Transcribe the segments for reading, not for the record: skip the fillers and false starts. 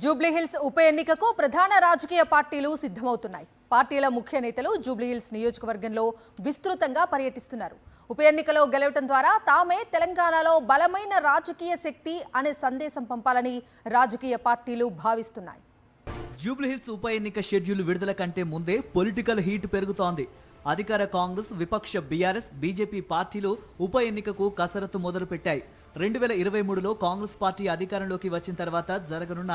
జూబ్లీహిల్స్ ఉప ఎన్నికకు ప్రధాన రాజకీయ పార్టీలు సిద్ధమవుతున్నాయి. పార్టీల ముఖ్య నేతలు జూబ్లీహిల్స్ నియోజకవర్గంలో విస్తృతంగా పర్యటిస్తున్నారు. ఉప ఎన్నికలో గెలవడం ద్వారా తామే తెలంగాణలో బలమైన రాజకీయ శక్తి అనే సందేశం పంపాలని రాజకీయ పార్టీలు భావిస్తున్నాయి. జూబ్లీహిల్స్ ఉప ఎన్నిక షెడ్యూల్ విడుదల కంటే ముందే పొలిటికల్ హీట్ పెరుగుతోంది. అధికార కాంగ్రెస్, విపక్ష బీఆర్ఎస్, బీజేపీ పార్టీలు ఉప ఎన్నికకు కసరత్తు మొదలుపెట్టాయి. 2023లో కాంగ్రెస్ పార్టీ అధికారంలోకి వచ్చిన తర్వాత జరగనున్న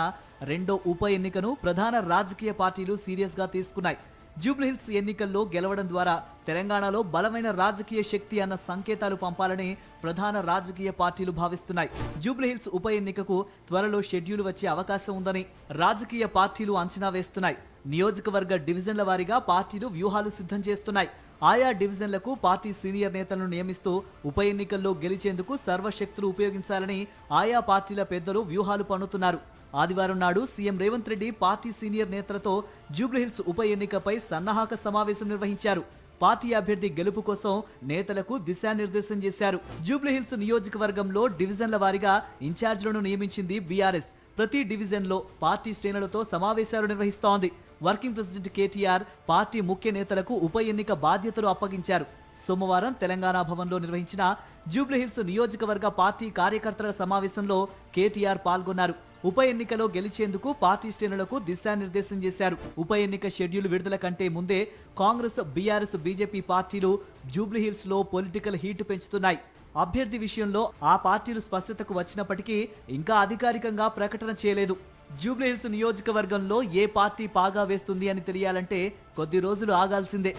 రెండో ఉప ఎన్నికను ప్రధాన రాజకీయ పార్టీలు సీరియస్ గా తీసుకున్నాయి. జూబ్లీహిల్స్ ఎన్నికల్లో గెలవడం ద్వారా తెలంగాణలో బలమైన రాజకీయ శక్తి అన్న సంకేతాలు పంపాలని ప్రధాన రాజకీయ పార్టీలు భావిస్తున్నాయి. జూబ్లీహిల్స్ ఉప ఎన్నికకు త్వరలో షెడ్యూల్ వచ్చే అవకాశం ఉందని రాజకీయ పార్టీలు అంచనా వేస్తున్నాయి. నియోజకవర్గ డివిజన్ల వారీగా పార్టీలు వ్యూహాలు సిద్ధం చేస్తున్నాయి. ఆయా డివిజన్లకు పార్టీ సీనియర్ నేతలను నియమిస్తూ ఉప ఎన్నికల్లో గెలిచేందుకు సర్వశక్తులు ఉపయోగించాలని ఆయా పార్టీల పెద్దలు వ్యూహాలు పన్నుతున్నారు. ఆదివారం నాడు CM Revanth Reddy party senior నేతలతో జూబ్లీహిల్స్ ఉప ఎన్నికపై సన్నాహక సమావేశం నిర్వహించారు. పార్టీ అభ్యర్థి గెలుపు కోసం నేతలకు దిశానిర్దేశం చేశారు. జూబ్లీహిల్స్ నియోజకవర్గంలో డివిజన్ల వారీగా ఇన్ఛార్జీలను నియమించింది బీఆర్ఎస్. ప్రతి డివిజన్లో పార్టీ శ్రేణులతో సమావేశాలు నిర్వహిస్తోంది. వర్కింగ్ ప్రెసిడెంట్ కేటీఆర్ పార్టీ ముఖ్య నేతలకు ఉప ఎన్నిక బాధ్యతలు అప్పగించారు. సోమవారం తెలంగాణ భవన్లో నిర్వహించిన జూబ్లీహిల్స్ నియోజకవర్గ పార్టీ కార్యకర్తల సమావేశంలో కేటీఆర్ పాల్గొన్నారు. ఉప ఎన్నికలో గెలిచేందుకు పార్టీ శ్రేణులకు దిశానిర్దేశం చేశారు. ఉప ఎన్నిక షెడ్యూల్ విడుదల కంటే ముందే కాంగ్రెస్, బీఆర్ఎస్, బీజేపీ పార్టీలు జూబ్లీహిల్స్ లో పొలిటికల్ హీట్ పెంచుతున్నాయి. అభ్యర్థి విషయంలో ఆ పార్టీలు స్పష్టతకు వచ్చినప్పటికీ ఇంకా అధికారికంగా ప్రకటన చేయలేదు. జూబ్లీహిల్స్ నియోజకవర్గంలో ఏ పార్టీ పాగా వేస్తుంది అని తెలియాలంటే కొద్ది రోజులు ఆగాల్సిందే.